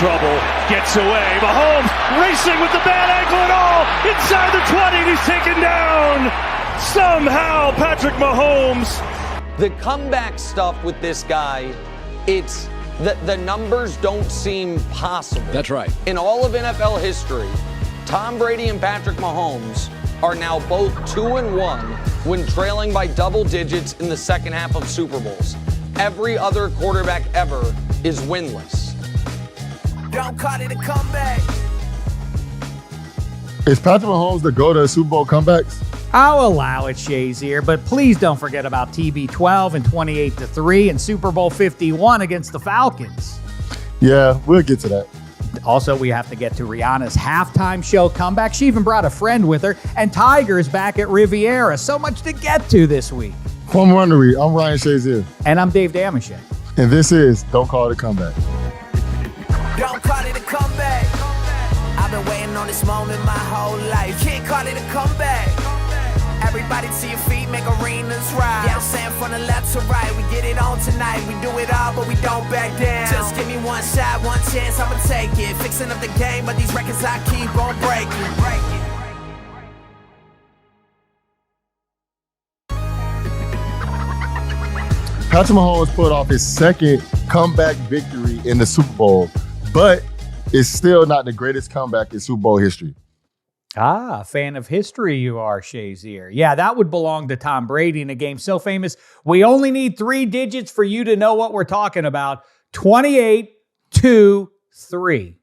trouble, gets away. Mahomes racing with the bad ankle and all, inside the 20, and he's taken down. Somehow, Patrick Mahomes. The comeback stuff with this guy, it's the numbers don't seem possible. That's right. In all of NFL history, Tom Brady and Patrick Mahomes are now both 2-1 when trailing by double digits in the second half of Super Bowls. Every other quarterback ever is winless. Don't call it a comeback. Is Patrick Mahomes the GOAT of Super Bowl comebacks? I'll allow it, Shazier, but please don't forget about TB12 and 28-3 and Super Bowl 51 against the Falcons. Yeah, we'll get to that. Also, we have to get to Rihanna's halftime show comeback. She even brought a friend with her, and Tiger's back at Riviera. So much to get to this week. From Wondery, I'm Ryan Shazier. And I'm Dave Damashek. And this is Don't Call It a Comeback. Don't call it a comeback. I've been waiting on this moment my whole life. Can't call it a comeback. Everybody to your feet, make arenas rise. Yeah, I'm saying from the left to right, we get it on tonight. We do it all, but we don't back down. Just give me one shot, one chance, I'ma take it. Fixing up the game, but these records I keep on breaking. Patrick Mahomes pulled off his second comeback victory in the Super Bowl, but it's still not the greatest comeback in Super Bowl history. Ah, fan of history you are, Shazier. Yeah, that would belong to Tom Brady in a game so famous, we only need 3 digits for you to know what we're talking about. 28-3.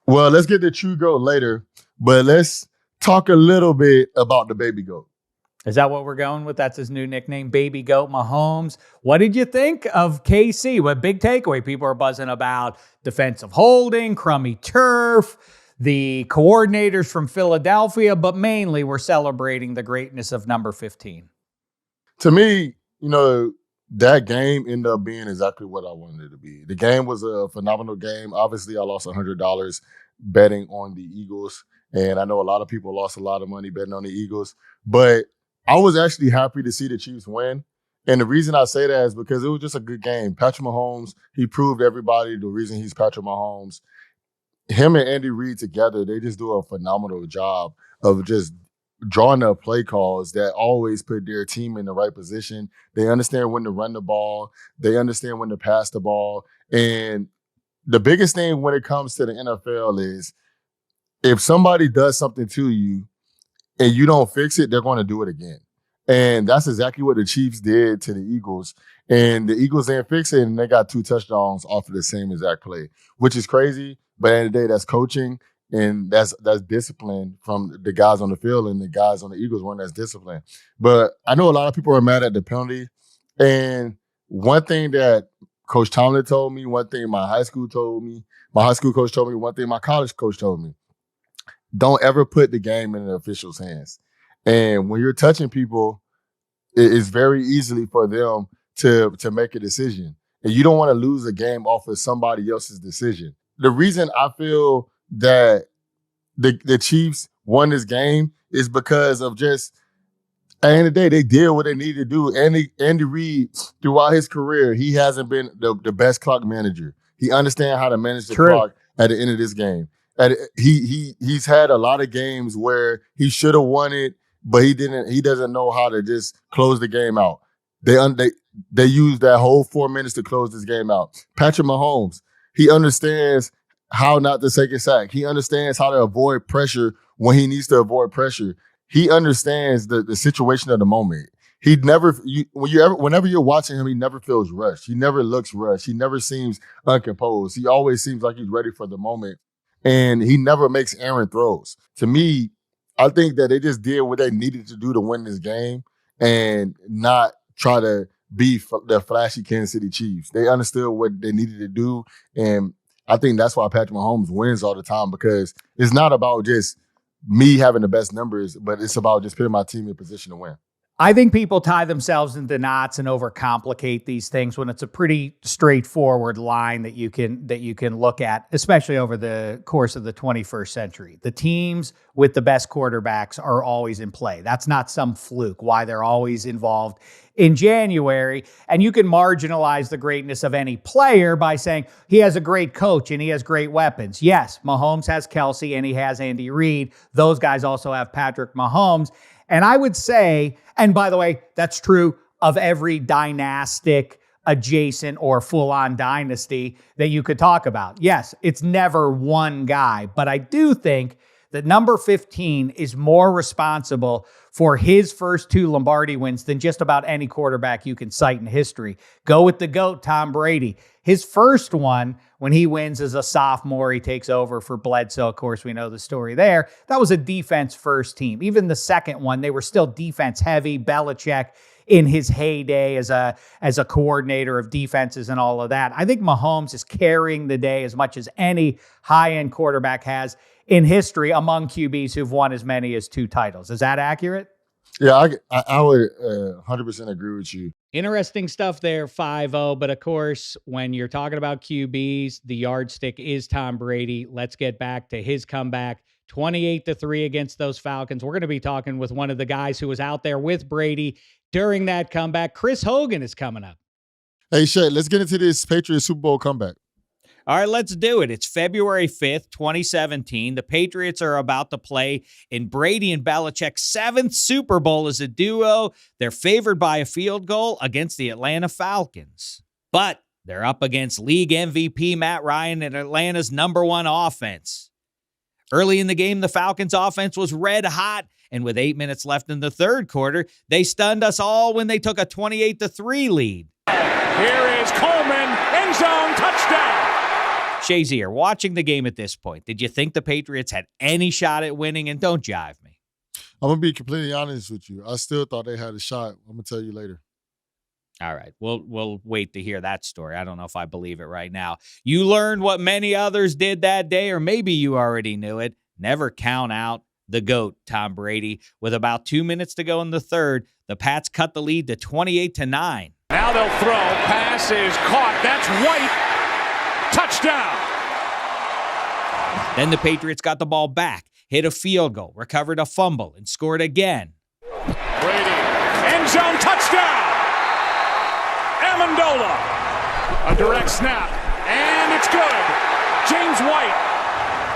Well, let's get the true GOAT later, but let's talk a little bit about the baby GOAT. Is that what we're going with? That's his new nickname, Baby Goat Mahomes. What did you think of KC? What big takeaway? People are buzzing about defensive holding, crummy turf, the coordinators from Philadelphia, but mainly we're celebrating the greatness of number 15. To me, that game ended up being exactly what I wanted it to be. The game was a phenomenal game. Obviously, I lost $100 betting on the Eagles, and I know a lot of people lost a lot of money betting on the Eagles, but I was actually happy to see the Chiefs win. And the reason I say that is because it was just a good game. Patrick Mahomes, he proved everybody the reason he's Patrick Mahomes. Him and Andy Reid together, they just do a phenomenal job of just drawing up play calls that always put their team in the right position. They understand when to run the ball. They understand when to pass the ball. And the biggest thing when it comes to the NFL is if somebody does something to you and you don't fix it, they're going to do it again. And that's exactly what the Chiefs did to the Eagles. And the Eagles didn't fix it, and they got 2 touchdowns off of the same exact play, which is crazy. But at the end of the day, that's coaching, and that's discipline from the guys on the field, and the guys on the Eagles weren't as disciplined. But I know a lot of people are mad at the penalty. And one thing that Coach Tomlin told me, one thing my high school coach told me, one thing my college coach told me, don't ever put the game in the officials' hands. And when you're touching people, it's very easily for them to make a decision. And you don't want to lose a game off of somebody else's decision. The reason I feel that the Chiefs won this game is because of just, at the end of the day, they did what they needed to do. Andy Reid, throughout his career, he hasn't been the best clock manager. He understands how to manage the clock at the end of this game. He's had a lot of games where he should have won it, but he didn't. He doesn't know how to just close the game out. They used that whole 4 minutes to close this game out. Patrick Mahomes, he understands how not to take a sack. He understands how to avoid pressure when he needs to avoid pressure. He understands the situation of the moment. He never, whenever you're watching him, he never feels rushed. He never looks rushed. He never seems uncomposed. He always seems like he's ready for the moment. And he never makes errant throws. To me, I think that they just did what they needed to do to win this game and not try to be the flashy Kansas City Chiefs. They understood what they needed to do. And I think that's why Patrick Mahomes wins all the time, because it's not about just me having the best numbers, but it's about just putting my team in position to win. I think people tie themselves into knots and overcomplicate these things when it's a pretty straightforward line that you can look at, especially over the course of the 21st century. The teams with the best quarterbacks are always in play. That's not some fluke, why they're always involved in January. And you can marginalize the greatness of any player by saying he has a great coach and he has great weapons. Yes, Mahomes has Kelsey and he has Andy Reid. Those guys also have Patrick Mahomes. And I would say, and by the way, that's true of every dynastic, adjacent, or full-on dynasty that you could talk about. Yes, it's never one guy, but I do think that number 15 is more responsible for his first 2 Lombardi wins than just about any quarterback you can cite in history. Go with the GOAT, Tom Brady. His first one, when he wins as a sophomore, he takes over for Bledsoe. Of course, we know the story there. That was a defense-first team. Even the second one, they were still defense-heavy. Belichick in his heyday as a coordinator of defenses and all of that. I think Mahomes is carrying the day as much as any high-end quarterback has in history among QBs who've won as many as 2 titles. Is that accurate? Yeah, I would 100% agree with you. Interesting stuff there, 5-0. But of course, when you're talking about QBs, the yardstick is Tom Brady. Let's get back to his comeback, 28-3 against those Falcons. We're going to be talking with one of the guys who was out there with Brady during that comeback. Chris Hogan is coming up. Hey, Shek, let's get into this Patriots Super Bowl comeback. All right, let's do it. It's February 5th, 2017. The Patriots are about to play in Brady and Belichick's 7th Super Bowl as a duo. They're favored by a field goal against the Atlanta Falcons. But they're up against league MVP Matt Ryan and Atlanta's #1 offense. Early in the game, the Falcons' offense was red hot, and with 8 minutes left in the third quarter, they stunned us all when they took a 28-3 lead. Here is Coleman, end zone, touchdown. Shazier, watching the game at this point, did you think the Patriots had any shot at winning? And don't jive me. I'm going to be completely honest with you. I still thought they had a shot. I'm going to tell you later. All right, we'll wait to hear that story. I don't know if I believe it right now. You learned what many others did that day, or maybe you already knew it. Never count out the GOAT, Tom Brady. With about 2 minutes to go in the third, the Pats cut the lead to 28-9. Now they'll throw. Pass is caught. That's White. Touchdown. Then the Patriots got the ball back, hit a field goal, recovered a fumble, and scored again. Brady, end zone, touchdown. Amendola, a direct snap, and it's good. James White,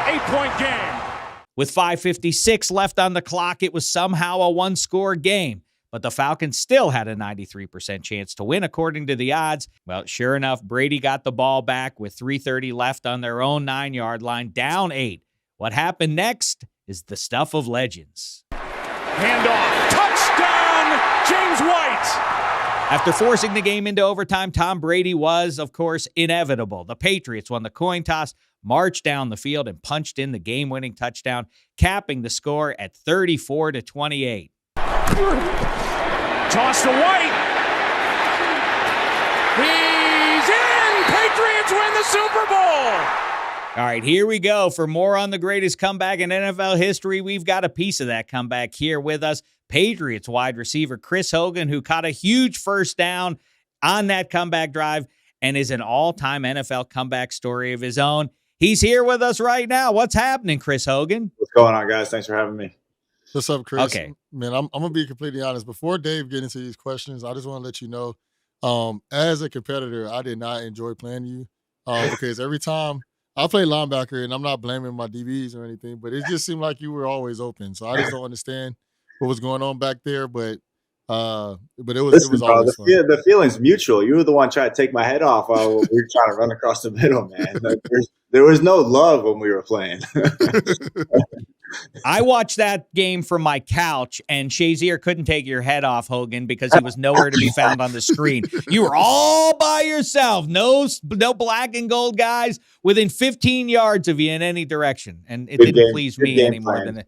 8-point game. With 5:56 left on the clock, it was somehow a one-score game. But the Falcons still had a 93% chance to win, according to the odds. Well, sure enough, Brady got the ball back with 3:30 left on their own 9-yard line, down 8. What happened next is the stuff of legends. Handoff, touchdown, James White. After forcing the game into overtime, Tom Brady was, of course, inevitable. The Patriots won the coin toss, marched down the field, and punched in the game-winning touchdown, capping the score at 34-28. Toss to White. He's in. Patriots win the Super Bowl. All right, here we go. For more on the greatest comeback in NFL history, we've got a piece of that comeback here with us. Patriots wide receiver Chris Hogan, who caught a huge first down on that comeback drive and is an all-time NFL comeback story of his own. He's here with us right now. What's happening, Chris Hogan? What's going on, guys? Thanks for having me. What's up, Chris? Okay. Man, I'm going to be completely honest. Before Dave get into these questions, I just want to let you know, as a competitor, I did not enjoy playing you because every time I play linebacker, and I'm not blaming my DBs or anything, but it just seemed like you were always open. So I just don't understand what was going on back there, but it was always fun. The feeling's mutual. You were the one trying to take my head off while we were trying to run across the middle, man. There was no love when we were playing. I watched that game from my couch, and Shazier couldn't take your head off, Hogan, because he was nowhere to be found on the screen. You were all by yourself. No black and gold guys within 15 yards of you in any direction. And it didn't please me any more than it.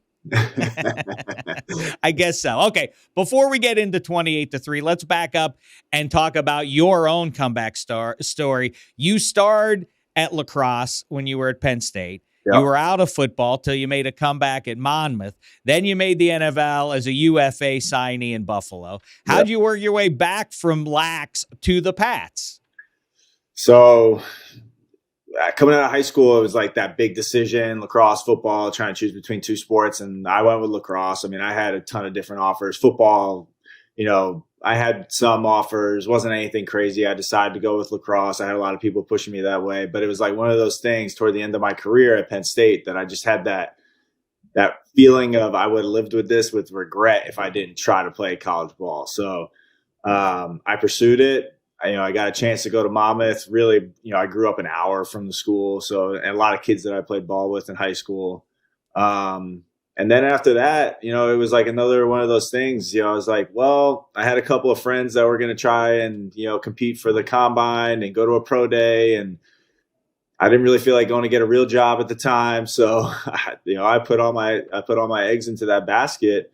I guess so. Okay, before we get into 28-3, let's back up and talk about your own comeback story. You starred at lacrosse when you were at Penn State. You were out of football till you made a comeback at Monmouth. Then you made the NFL as a UFA signee in Buffalo. How'd you work your way back from Lax to the Pats? So coming out of high school, it was like that big decision, lacrosse, football, trying to choose between two sports. And I went with lacrosse. I mean, I had a ton of different offers. Football, I had some offers, wasn't anything crazy. I decided to go with lacrosse. I had a lot of people pushing me that way, but it was like one of those things toward the end of my career at Penn State that I just had that feeling of I would have lived with this with regret if I didn't try to play college ball. So I pursued it. I got a chance to go to Monmouth. Really, I grew up an hour from the school. So, and a lot of kids that I played ball with in high school. And then after that, it was like another one of those things, I was like, well, I had a couple of friends that were going to try and, compete for the combine and go to a pro day. And I didn't really feel like going to get a real job at the time. So, I put all my eggs into that basket,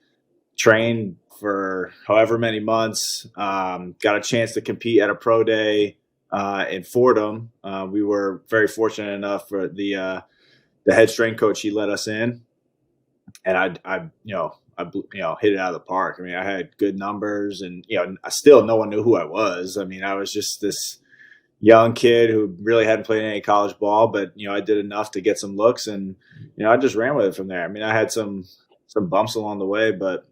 trained for however many months, got a chance to compete at a pro day in Fordham. We were very fortunate enough for the head strength coach, he let us in. And I hit it out of the park. I mean, I had good numbers, and still no one knew who I was. I mean, I was just this young kid who really hadn't played any college ball, but I did enough to get some looks, and I just ran with it from there. I mean, I had some bumps along the way, but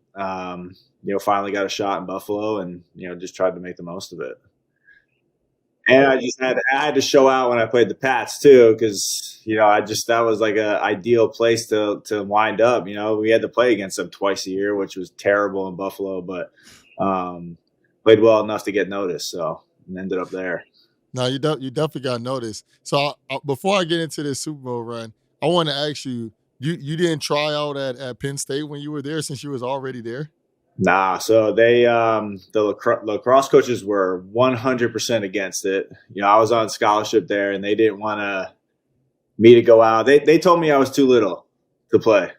finally got a shot in Buffalo, and just tried to make the most of it. And I had to show out when I played the Pats too, because that was like a ideal place to wind up. We had to play against them twice a year, which was terrible in Buffalo, but played well enough to get noticed, so and ended up there. No, you definitely got noticed. So before I get into this Super Bowl run, I want to ask you, you didn't try out at Penn State when you were there, since you was already there? Nah, so they the lacrosse coaches were 100% against it. I was on scholarship there, and they didn't want me to go out. They told me I was too little to play.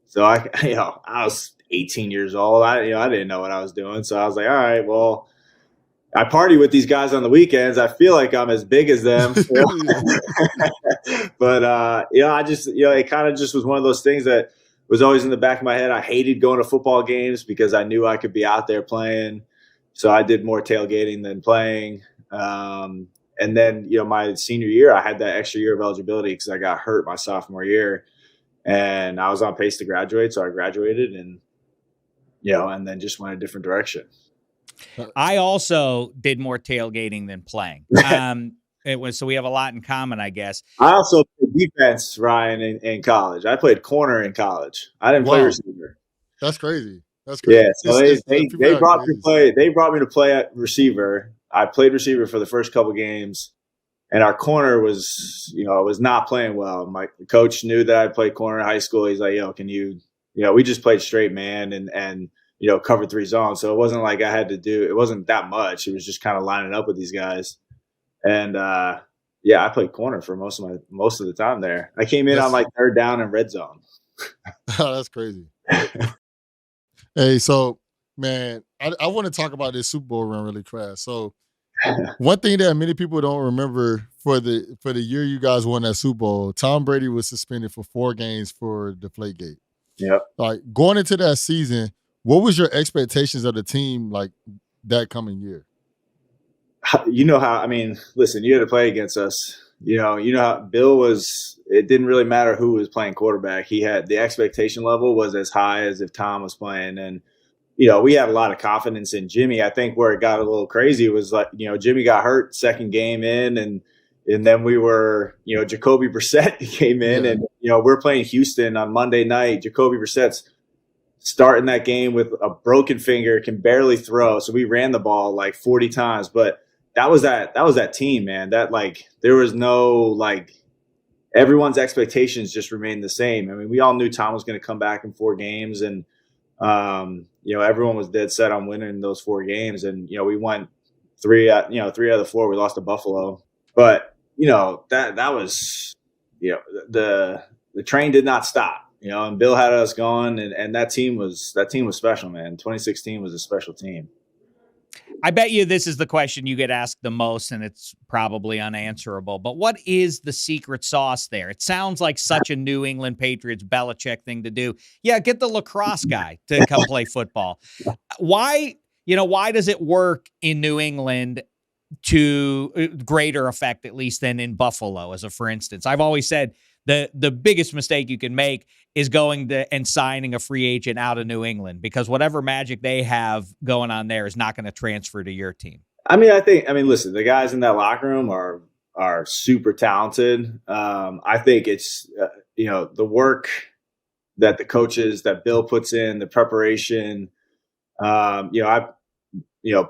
So I was 18 years old. I didn't know what I was doing. So I was like, all right, well, I party with these guys on the weekends. I feel like I'm as big as them. But I just it kind of just was one of those things that was always in the back of my head. I hated going to football games because I knew I could be out there playing. So I did more tailgating than playing. And then, my senior year, I had that extra year of eligibility because I got hurt my sophomore year, and I was on pace to graduate. So I graduated and then just went a different direction. I also did more tailgating than playing. So we have a lot in common, I guess. I also played defense, Ryan, in college. I played corner in college. I didn't play receiver. That's crazy. Yeah, so they brought me to play. They brought me to play at receiver. I played receiver for the first couple games, and our corner was not playing well. My coach knew that I played corner in high school. He's like, "Yo, can you?" We just played straight man and covered 3 zones. So it wasn't like I had to do. It wasn't that much. It was just kind of lining up with these guys. And I played corner for most of the time there. I came in on like third down and red zone. Oh, that's crazy. Hey, so man, I want to talk about this Super Bowl run really fast. So one thing that many people don't remember for the year you guys won that Super Bowl, Tom Brady was suspended for 4 games for Deflategate. Yep. Like going into that season, what was your expectations of the team like that coming year? Listen, you had to play against us. How Bill was, it didn't really matter who was playing quarterback. He had the expectation level was as high as if Tom was playing. And, we had a lot of confidence in Jimmy. I think where it got a little crazy was like, Jimmy got hurt second game in, and then we were, Jacoby Brissett came in and, we're playing Houston on Monday night. Jacoby Brissett's starting that game with a broken finger, can barely throw. So we ran the ball like 40 times, but that was that team, man. That there was no everyone's expectations just remained the same. I mean, we all knew Tom was going to come back in 4 games, and everyone was dead set on winning those 4 games, and we won 3 out of the 4. We lost to Buffalo, but that was the train did not stop. And Bill had us going, and that team was special, man. 2016 was a special team. I bet you this is the question you get asked the most, and it's probably unanswerable. But what is the secret sauce there? It sounds like such a New England Patriots Belichick thing to do. Yeah, get the lacrosse guy to come play football. Why does it work in New England to greater effect, at least, than in Buffalo, as a for instance? I've always said the biggest mistake you can make is going and signing a free agent out of New England, because whatever magic they have going on there is not going to transfer to your team. Listen, the guys in that locker room are super talented. I think it's, the work that the coaches, that Bill puts in, the preparation. I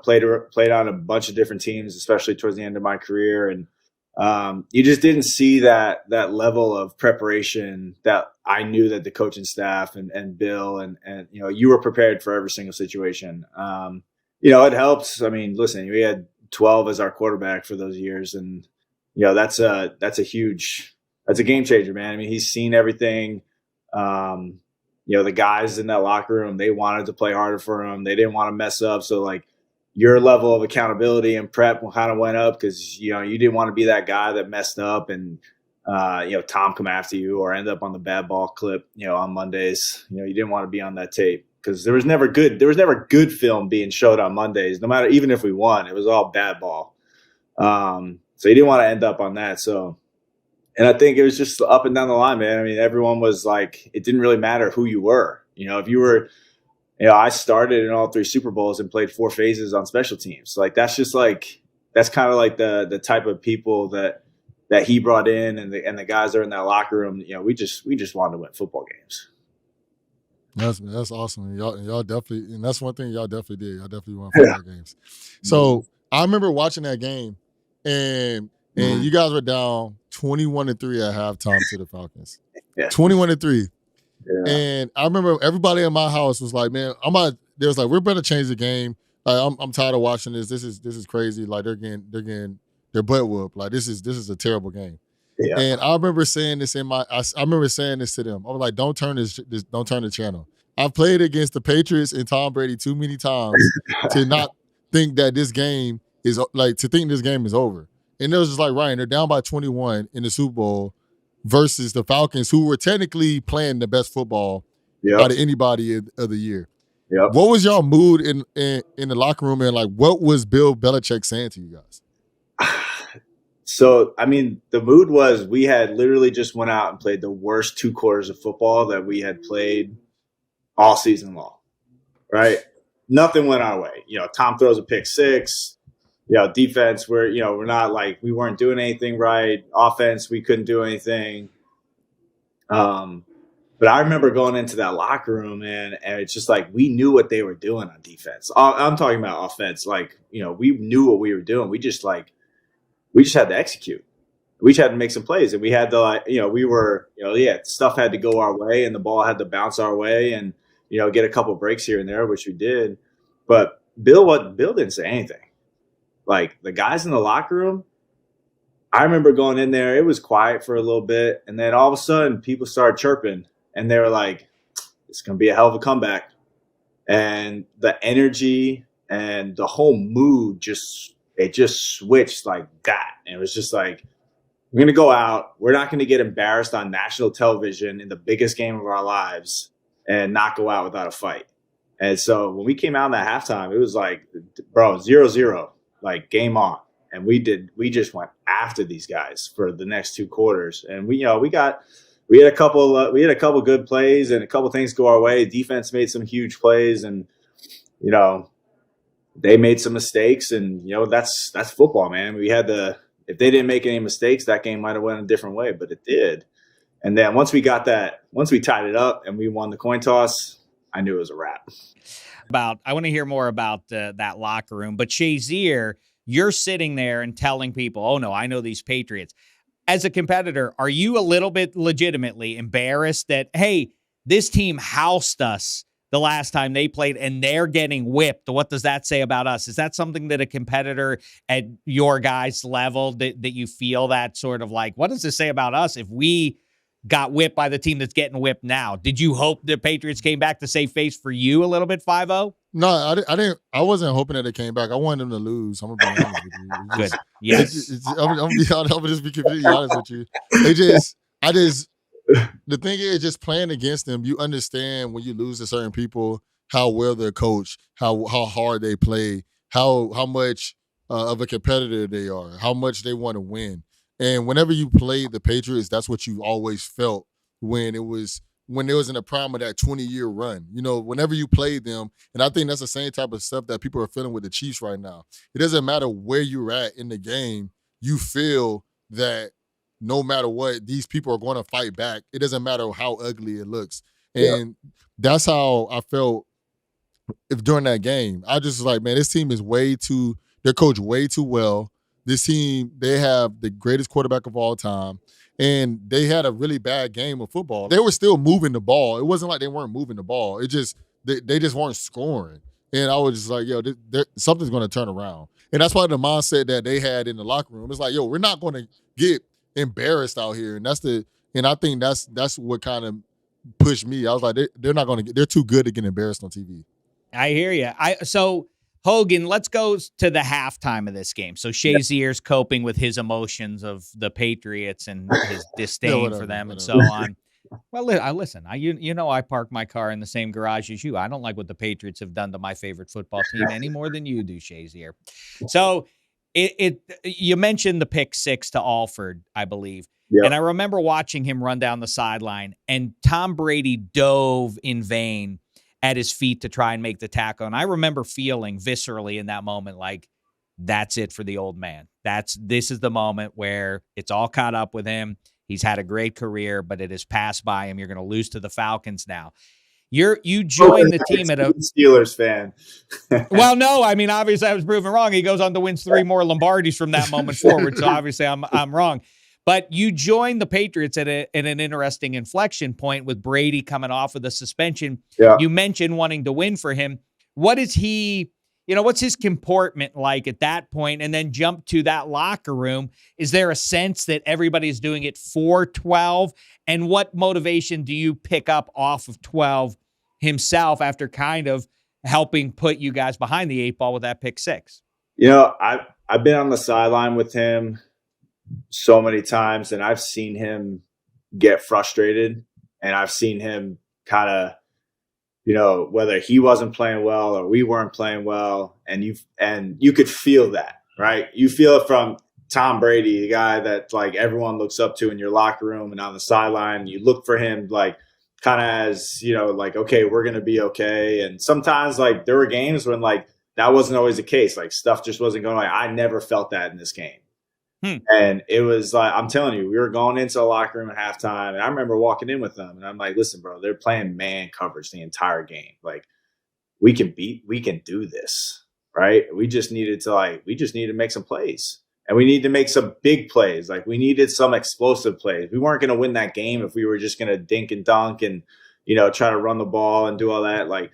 played on a bunch of different teams, especially towards the end of my career. And you just didn't see that level of preparation that I knew that the coaching staff and Bill and you were prepared for every single situation. It helps. I mean, listen, we had 12 as our quarterback for those years, and that's a game changer, man. I mean, he's seen everything. The guys in that locker room, they wanted to play harder for him. They didn't want to mess up. So like, your level of accountability and prep kind of went up because, you didn't want to be that guy that messed up and, Tom come after you or end up on the bad ball clip, on Mondays. You didn't want to be on that tape because there was never good film being showed on Mondays, no matter, even if we won, it was all bad ball. So you didn't want to end up on that. So, and I think it was just up and down the line, man. I mean, everyone was like, it didn't really matter who you were. If you were, I started in all 3 Super Bowls and played 4 phases on special teams. Like, that's kind of like the type of people that he brought in and the guys that are in that locker room. We just wanted to win football games. That's awesome. Y'all definitely, and that's one thing y'all definitely did. Y'all definitely won football games. So I remember watching that game, and you guys were down 21-3 at halftime to the Falcons. Yeah. 21-3. Yeah. And I remember everybody in my house was like, man, they was like, we're better change the game. Like, I'm tired of watching this. This is crazy. Like, they're getting their butt whooped. Like, this is a terrible game. Yeah. And I remember saying this I remember saying this to them. I was like, don't turn the channel. I've played against the Patriots and Tom Brady too many times to not think that this game is over. And it was just like, Ryan, they're down by 21 in the Super Bowl versus the Falcons, who were technically playing the best football out of anybody of the year. Yep. What was y'all mood in the locker room, and like, what was Bill Belichick saying to you guys? So, I mean, the mood was we had literally just went out and played the worst 2 quarters of football that we had played all season long, right? Nothing went our way. Tom throws a pick 6. Defense, we're not like, we weren't doing anything right. Offense, we couldn't do anything. But I remember going into that locker room, and it's just like, we knew what they were doing on defense. I'm talking about offense. Like, we knew what we were doing. We just had to execute. We just had to make some plays, and we had to, stuff had to go our way, and the ball had to bounce our way, and, get a couple breaks here and there, which we did. But Bill didn't say anything. Like, the guys in the locker room, I remember going in there, it was quiet for a little bit, and then all of a sudden people started chirping, and they were like, it's going to be a hell of a comeback. And the energy and the whole mood just switched like that. And it was just like, we're going to go out. We're not going to get embarrassed on national television in the biggest game of our lives and not go out without a fight. And so when we came out in that halftime, it was like, bro, 0-0, like, game on. And we just went after these guys for the next 2 quarters. And we had a couple good plays and a couple things go our way. Defense made some huge plays, and they made some mistakes, and that's football, man. If they didn't make any mistakes, that game might have went a different way, but it did. And then once we tied it up and we won the coin toss, I knew it was a wrap. I want to hear more about that locker room. But Shazier, you're sitting there and telling people, oh no, I know these Patriots. As a competitor, are you a little bit legitimately embarrassed that, hey, this team housed us the last time they played and they're getting whipped? What does that say about us? Is that something that a competitor at your guys' level that you feel that sort of like, what does this say about us if we got whipped by the team that's getting whipped now. Did you hope the Patriots came back to save face for you a little bit, 5-0? No, I didn't. I wasn't hoping that they came back. I wanted them to lose. I'm gonna be honest with you. Good. Yes. I'm gonna just be completely honest with you. The thing is, just playing against them, you understand when you lose to certain people how well they're coached, how hard they play, how much of a competitor they are, how much they want to win. And whenever you play the Patriots, that's what you always felt when it was in the prime of that 20-year run. You know, whenever you played them, and I think that's the same type of stuff that people are feeling with the Chiefs right now. It doesn't matter where you're at in the game, you feel that no matter what, these people are going to fight back. It doesn't matter how ugly it looks. And that's how I felt during that game. I just was like, man, this team is they're coached way too well. This team, they have the greatest quarterback of all time, and they had a really bad game of football. They were still moving the ball. It wasn't like they weren't moving the ball. It just they just weren't scoring. And I was just like, yo, something's going to turn around. And that's why the mindset that they had in the locker room. It's like, yo, we're not going to get embarrassed out here. And I think that's what kind of pushed me. I was like, they're too good to get embarrassed on TV. I hear you. So Hogan, let's go to the halftime of this game. So Shazier's coping with his emotions of the Patriots and his disdain for them and so on. Well, listen, you know I park my car in the same garage as you. I don't like what the Patriots have done to my favorite football team any more than you do, Shazier. So you mentioned the pick 6 to Alford, I believe. Yep. And I remember watching him run down the sideline, and Tom Brady dove in vain at his feet to try and make the tackle. And I remember feeling viscerally in that moment like, that's it for the old man. This is the moment where it's all caught up with him. He's had a great career, but it has passed by him. You're going to lose to the Falcons now. You joined the team at a Steelers fan. Well, no, I mean, obviously I was proven wrong. He goes on to win 3 more Lombardis from that moment forward. So obviously I'm wrong. But you joined the Patriots at an interesting inflection point with Brady coming off of the suspension. Yeah. You mentioned wanting to win for him. What is what's his comportment like at that point? And then jump to that locker room. Is there a sense that everybody's doing it for 12? And what motivation do you pick up off of 12 himself after kind of helping put you guys behind the 8 ball with that pick 6? You know, I've been on the sideline with him so many times, and I've seen him get frustrated, and I've seen him kind of, whether he wasn't playing well or we weren't playing well, and you could feel that, right? You feel it from Tom Brady, the guy that like everyone looks up to in your locker room and on the sideline. You look for him like kind of as, like, okay, we're going to be okay. And sometimes like there were games when like that wasn't always the case. Like stuff just wasn't going like, I never felt that in this game. And it was like, I'm telling you, we were going into the locker room at halftime, and I remember walking in with them, and I'm like, listen, bro, they're playing man coverage the entire game. Like, we can do this, right? We just needed to make some plays, and we need to make some big plays. Like, we needed some explosive plays. We weren't going to win that game if we were just going to dink and dunk and, try to run the ball and do all that. Like,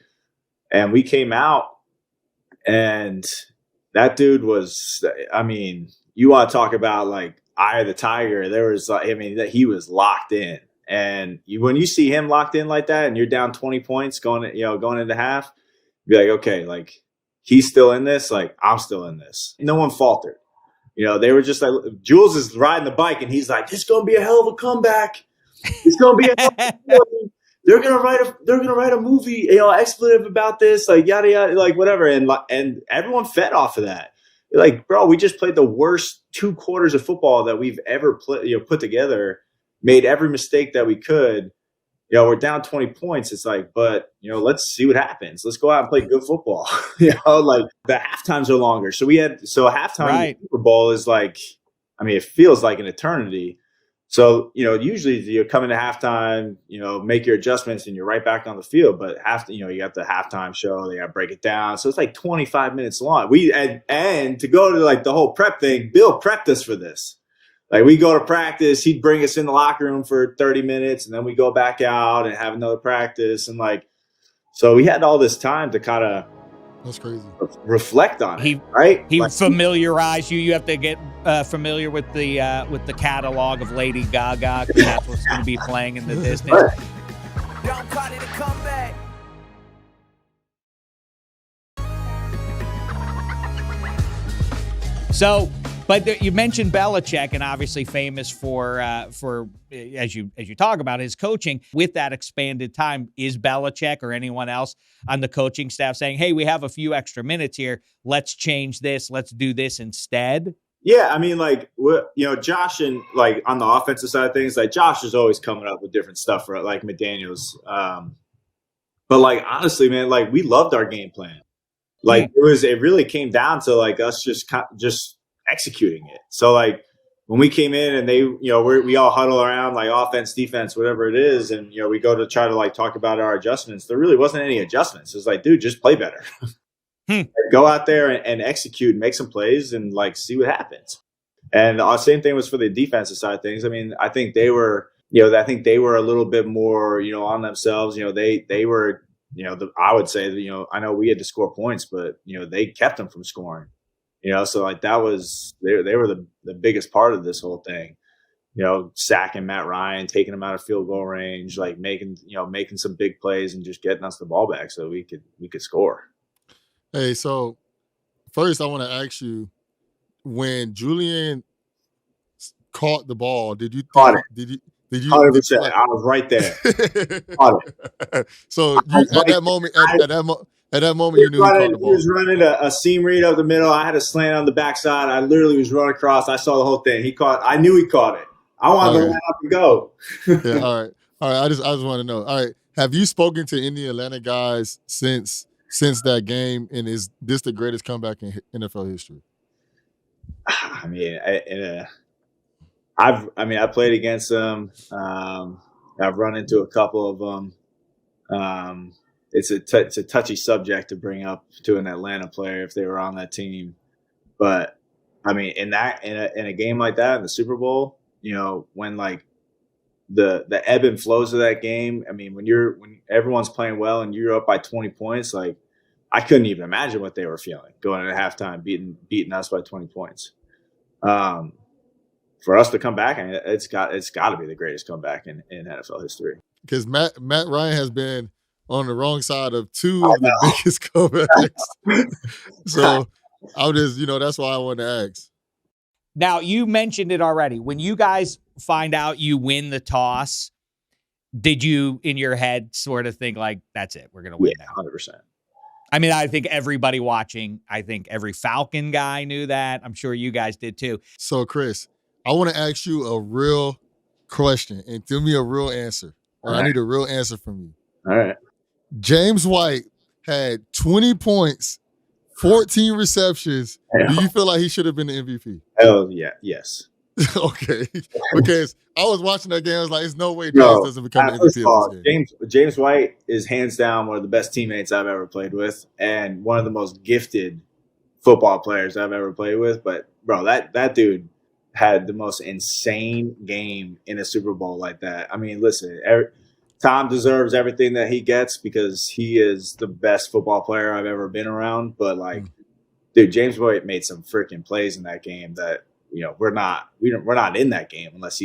and we came out, and that dude was, I mean, you want to talk about like eye of the tiger. There was, that he was locked in, and when you see him locked in like that, and you're down 20 points going into half, you're like, okay, like he's still in this. Like I'm still in this. No one faltered. They were just like, Jules is riding the bike, and he's like, "It's gonna be a hell of a comeback. It's gonna be a hell of a They're gonna write a movie, expletive about this, like yada yada, like whatever." And everyone fed off of that. Like, bro, we just played the worst 2 quarters of football that we've ever put together, made every mistake that we could. We're down 20 points. It's like, but, let's see what happens. Let's go out and play good football. Like the half times are longer. So a halftime in the Super Bowl is like, it feels like an eternity. So, usually you come into halftime, make your adjustments, and you're right back on the field. But you got the halftime show, they got to break it down. So it's like 25 minutes long. And to go to like the whole prep thing, Bill prepped us for this. Like we go to practice, he'd bring us in the locker room for 30 minutes, and then we go back out and have another practice. And like, so we had all this time to kind of That's crazy. reflect on He it, right? He Like, familiarized you. You have to get familiar with the catalog of Lady Gaga, because that's what's going to be playing in the distance. right. Don't call it a comeback. So, but you mentioned Belichick, and obviously famous for as you talk about his coaching. With that expanded time, is Belichick or anyone else on the coaching staff saying, "Hey, we have a few extra minutes here. Let's change this. Let's do this instead"? Yeah, I mean, like, Josh, and like on the offensive side of things, like Josh is always coming up with different stuff for like McDaniels. But like honestly, man, like we loved our game plan. Like it really came down to like us just executing it. So like when we came in and they, we all huddle around like offense, defense, whatever it is, and we go to try to like talk about our adjustments. There really wasn't any adjustments. It's like, dude, just play better. Like, go out there and execute, make some plays, and like see what happens. And the same thing was for the defensive side of things. I mean, I think they were, a little bit more, on themselves. They were. I would say that, I know we had to score points, but, they kept them from scoring, so like that was, they were the biggest part of this whole thing, sacking Matt Ryan, taking him out of field goal range, like making some big plays and just getting us the ball back so we could score. Hey, so first I want to ask you, when Julian caught the ball, did you 100%. like, I was right there. So at that moment, you knew he caught the ball. He was running a seam read up the middle. I had a slant on the backside. I literally was running across. I saw the whole thing. I knew he caught it. I wanted to line up and go. Yeah, all right. I just want to know. All right, have you spoken to any Atlanta guys since that game? And is this the greatest comeback in NFL history? I mean, I played against them. I've run into a couple of them. It's a touchy subject to bring up to an Atlanta player if they were on that team. But I mean, in a game like that in the Super Bowl, when like the ebb and flows of that game. I mean, when everyone's playing well and you're up by 20 points, like I couldn't even imagine what they were feeling going into halftime, beating us by 20 points. For us to come back, and it's got to be the greatest comeback in NFL history. Because Matt Ryan has been on the wrong side of two of the biggest comebacks. So I'll just, that's why I wanted to ask. Now, you mentioned it already. When you guys find out you win the toss, did you, in your head, sort of think like, that's it, we're going to win now? 100%. I mean, I think everybody watching, I think every Falcon guy knew that. I'm sure you guys did too. So, Chris, I want to ask you a real question and give me a real answer. I need a real answer from you. All right. James White had 20 points, 14 receptions. Hell. Do you feel like he should have been the MVP? Hell yeah, yes. Okay. Because I was watching that game, I was like, there's no way James doesn't become the MVP of this game. James White is hands down one of the best teammates I've ever played with and one of the most gifted football players I've ever played with. But, bro, that dude had the most insane game in a Super Bowl like that. I mean, listen, Tom deserves everything that he gets because he is the best football player I've ever been around. But like, dude, James White made some freaking plays in that game that we're not in that game unless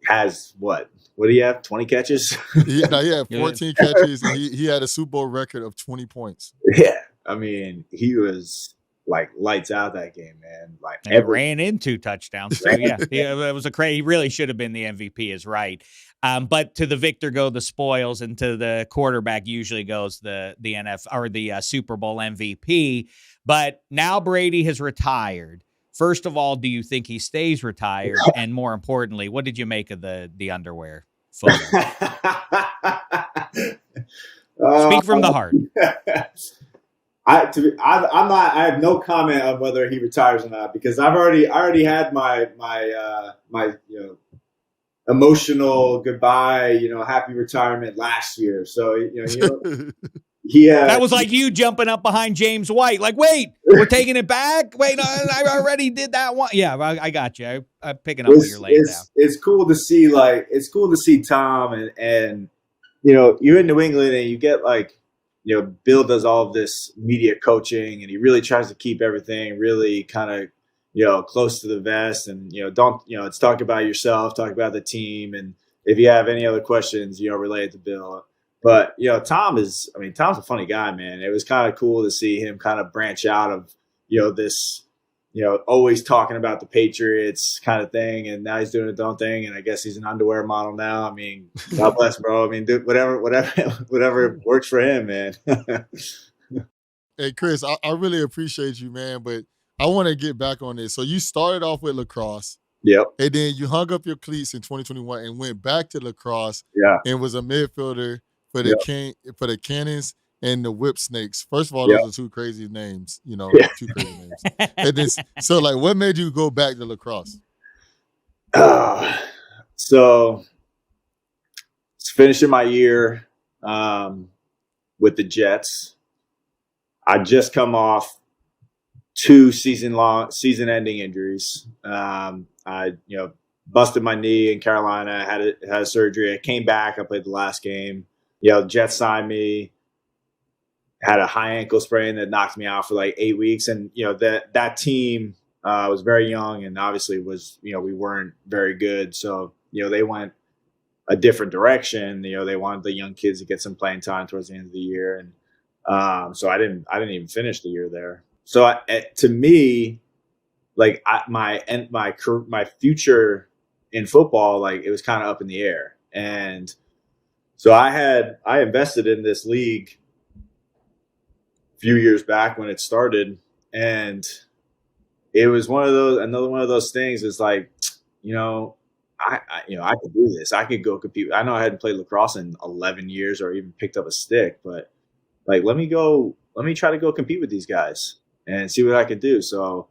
has what do you have? 20 catches? He had 14 catches and he had a Super Bowl record of 20 points. Yeah, I mean, he was like lights out that game, man. Like ran in 2 touchdowns. So yeah, it was he really should have been the MVP, is right. But to the victor go the spoils, and to the quarterback usually goes the NFL or the Super Bowl MVP. But now Brady has retired. First of all, do you think he stays retired? And more importantly, what did you make of the underwear photo? Speak from the heart. I have no comment on whether he retires or not because I already had my emotional goodbye, happy retirement last year. So that was like you jumping up behind James White, like, wait, we're taking it back. Wait, I already did that one. Yeah, I got you. I'm picking up what you're laying down. It's cool to see Tom and you're in New England and you get like. Bill does all of this media coaching, and he really tries to keep everything really kind of, close to the vest, and, don't, it's talk about yourself, talk about the team. And if you have any other questions, relate to Bill. But, Tom's a funny guy, man. It was kind of cool to see him kind of branch out of, this, always talking about the Patriots kind of thing. And now he's doing his own thing. And I guess he's an underwear model now. I mean, God bless, bro. I mean, dude, whatever works for him, man. Hey, Chris, I really appreciate you, man, but I want to get back on this. So you started off with lacrosse. Yep. And then you hung up your cleats in 2021 and went back to lacrosse. Yeah. And was a midfielder for the Cannons and the Whip Snakes. First of all, Yep. those are two crazy names, two crazy names. And then, so, like, what made you go back to lacrosse? So finishing my year with the Jets. I just come off 2 season-ending injuries. I busted my knee in Carolina, had a surgery. I came back. I played the last game. Jets signed me. Had a high ankle sprain that knocked me out for like 8 weeks. And, that team was very young, and obviously we weren't very good. So, they went a different direction. They wanted the young kids to get some playing time towards the end of the year. And so I didn't even finish the year there. So to me, like my future in football, like it was kind of up in the air. And so I invested in this league a few years back when it started, and it was another one of those things. Is like, I could do this. I could go compete. I know I hadn't played lacrosse in 11 years or even picked up a stick, but like, let me try to go compete with these guys and see what I could do. So,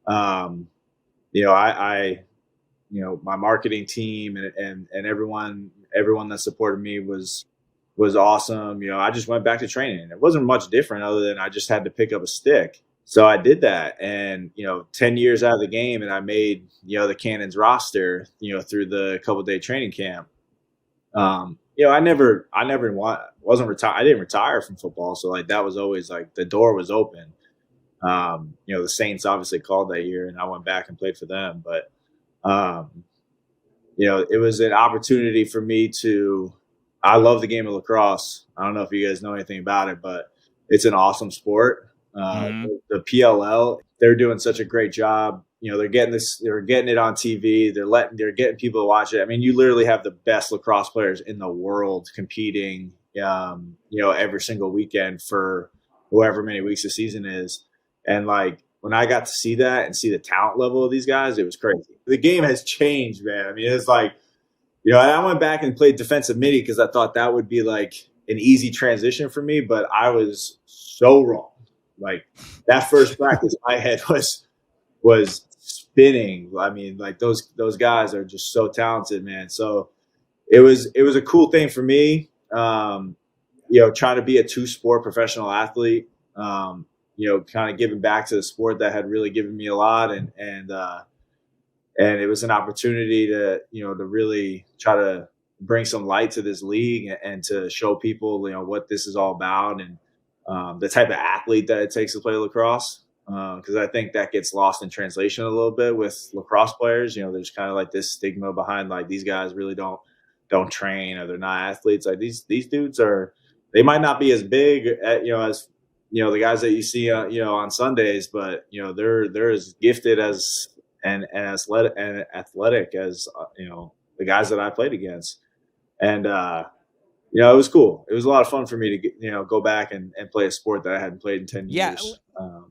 my marketing team and everyone that supported me was awesome. I just went back to training. It wasn't much different other than I just had to pick up a stick. So I did that, and 10 years out of the game, and I made the Cannons roster through the couple-day training camp. I wasn't retired. I didn't retire from football, so like that was always like the door was open. The Saints obviously called that year, and I went back and played for them. But it was an opportunity for me to. I love the game of lacrosse. I don't know if you guys know anything about it, but it's an awesome sport. The PLL, they're doing such a great job. They're getting it on TV. They're getting people to watch it. I mean, you literally have the best lacrosse players in the world competing, every single weekend for however many weeks the season is. And like, when I got to see that and see the talent level of these guys, it was crazy. The game has changed, man. I mean, it's like, I went back and played defensive midi because I thought that would be like an easy transition for me, but I was so wrong. Like that first practice, my head was spinning. I mean, like those guys are just so talented, man. So it was a cool thing for me. Trying to be a 2-sport professional athlete. Kind of giving back to the sport that had really given me a lot, and it was an opportunity to to really try to bring some light to this league and to show people what this is all about, and the type of athlete that it takes to play lacrosse, because I think that gets lost in translation a little bit with lacrosse players. There's kind of like this stigma behind like these guys really don't train, or they're not athletes. Like these dudes they might not be as big as the guys that you see on Sundays, but they're as gifted as and athletic as the guys that I played against. And it was cool. It was a lot of fun for me to go back and play a sport that I hadn't played in 10 years.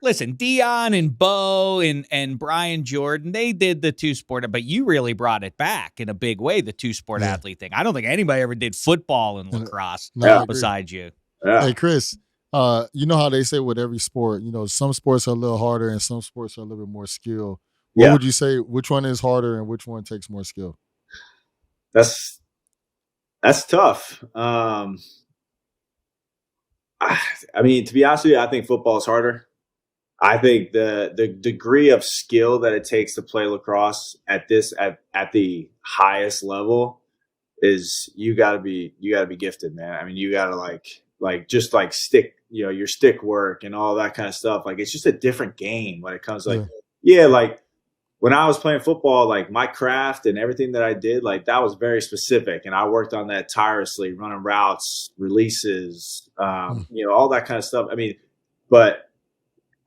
Listen, Dion and Bo and Brian Jordan, they did the 2-sport, but you really brought it back in a big way, the 2-sport athlete thing. I don't think anybody ever did football and lacrosse besides you. Yeah. Hey, Chris, you know how they say with every sport, some sports are a little harder and some sports are a little bit more skill. What would you say, which one is harder and which one takes more skill? That's tough. I mean, to be honest with you, I think football is harder. I think the degree of skill that it takes to play lacrosse at the highest level is you gotta be gifted, man. I mean, you gotta just like stick, your stick work and all that kind of stuff. Like, it's just a different game when it comes to like when I was playing football, like my craft and everything that I did, like that was very specific. And I worked on that tirelessly, running routes, releases, all that kind of stuff. I mean, but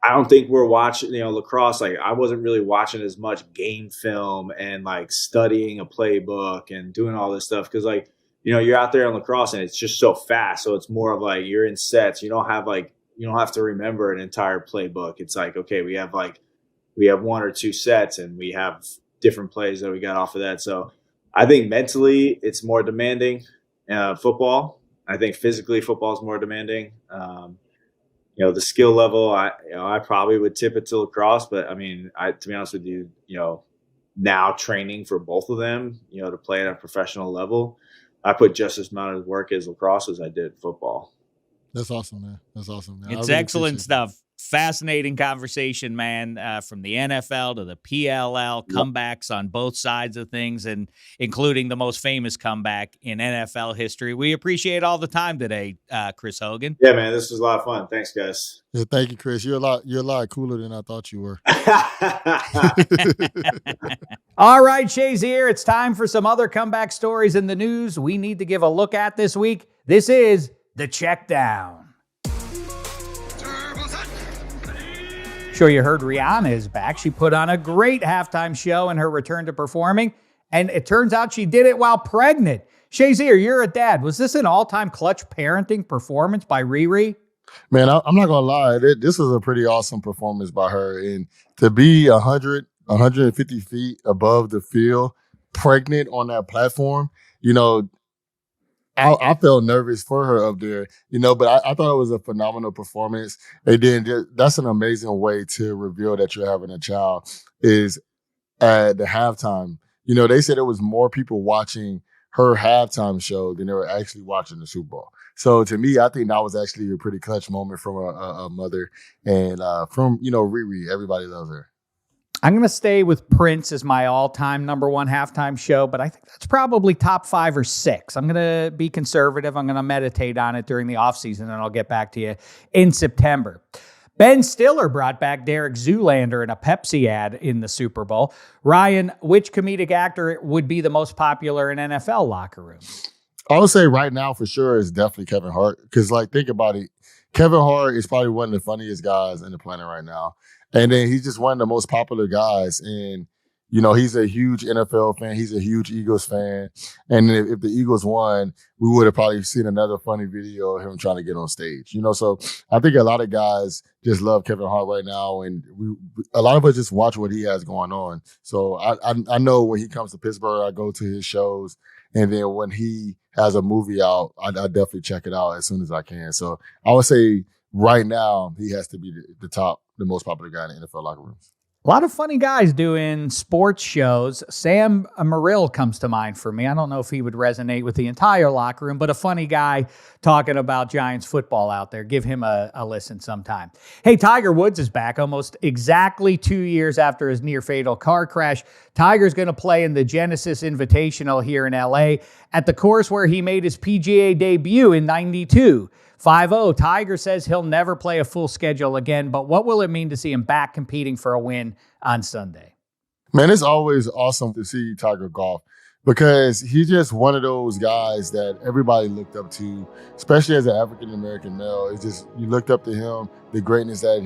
I don't think we're watching, lacrosse. Like, I wasn't really watching as much game film and like studying a playbook and doing all this stuff. Cause like, you're out there in lacrosse and it's just so fast. So it's more of like, you're in sets. You don't have to remember an entire playbook. It's like, okay, we have 1 or 2 sets and we have different plays that we got off of that. So I think mentally it's more demanding, football. I think physically football is more demanding. The skill level, I probably would tip it to lacrosse, but I mean, to be honest with you, now training for both of them, to play at a professional level, I put just as much of work as lacrosse as I did football. That's awesome, man. That's awesome, man. It's really excellent stuff. Fascinating conversation, man, from the NFL to the PLL, comebacks on both sides of things, and including the most famous comeback in NFL history. We appreciate all the time today, Chris Hogan. Yeah, man, this was a lot of fun. Thanks, guys. Yeah, thank you, Chris. You're a lot cooler than I thought you were. All right, Shazier, it's time for some other comeback stories in the news we need to give a look at this week. This is the Check Down. Sure, you heard Rihanna is back. She put on a great halftime show in her return to performing, and it turns out she did it while pregnant. Shazier, you're a dad. Was this an all-time clutch parenting performance by Riri? Man, I'm not going to lie. This was a pretty awesome performance by her. And to be 150 feet above the field, pregnant on that platform, I felt nervous for her up there, but I thought it was a phenomenal performance. And then that's an amazing way to reveal that you're having a child is at the halftime. They said it was more people watching her halftime show than they were actually watching the Super Bowl. So to me, I think that was actually a pretty clutch moment from a mother and from, Riri. Everybody loves her. I'm going to stay with Prince as my all-time number one halftime show, but I think that's probably top 5 or 6. I'm going to be conservative. I'm going to meditate on it during the offseason, and I'll get back to you in September. Ben Stiller brought back Derek Zoolander in a Pepsi ad in the Super Bowl. Ryan, which comedic actor would be the most popular in NFL locker rooms? I would say right now for sure is definitely Kevin Hart. Because, think about it. Kevin Hart is probably one of the funniest guys in the planet right now. And then he's just one of the most popular guys. And, he's a huge NFL fan. He's a huge Eagles fan. And if the Eagles won, we would have probably seen another funny video of him trying to get on stage. So I think a lot of guys just love Kevin Hart right now. And a lot of us just watch what he has going on. So I know when he comes to Pittsburgh, I go to his shows. And then when he has a movie out, I definitely check it out as soon as I can. So I would say right now, he has to be the most popular guy in the NFL locker rooms. A lot of funny guys doing sports shows. Sam Morrill comes to mind for me. I don't know if he would resonate with the entire locker room, but a funny guy talking about Giants football out there. Give him a listen sometime. Hey, Tiger Woods is back almost exactly 2 years after his near-fatal car crash. Tiger's going to play in the Genesis Invitational here in L.A. at the course where he made his PGA debut in '92. 5-0. Tiger says he'll never play a full schedule again, but what will it mean to see him back competing for a win on Sunday? Man, it's always awesome to see Tiger golf because he's just one of those guys that everybody looked up to, especially as an African-American male. It's just, you looked up to him, the greatness that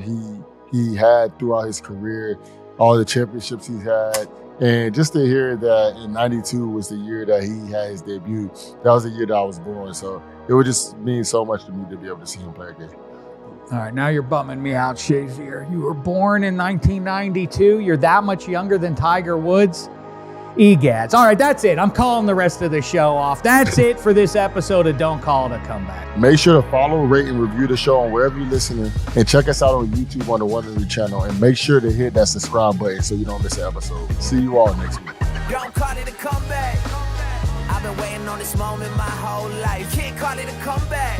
he had throughout his career, all the championships he's had. And just to hear that in '92 was the year that he had his debut, that was the year that I was born. So it would just mean so much to me to be able to see him play again. All right, now you're bumming me out, Shazier. You were born in 1992. You're that much younger than Tiger Woods. Egads. All right, that's it. I'm calling the rest of the show off. That's it for this episode of Don't Call It a Comeback. Make sure to follow, rate, and review the show on wherever you're listening. And check us out on YouTube on the Wondery channel. And make sure to hit that subscribe button so you don't miss an episode. See you all next week. Don't call it a comeback. I've been waiting on this moment my whole life. Can't call it a comeback.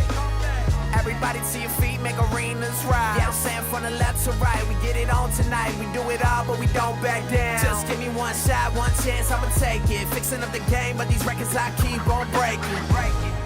Everybody to your feet, make arenas rise. Yeah, I'm saying from the left to right, we get it on tonight. We do it all, but we don't back down. Just give me one shot, one chance, I'ma take it. Fixing up the game, but these records I keep on breaking.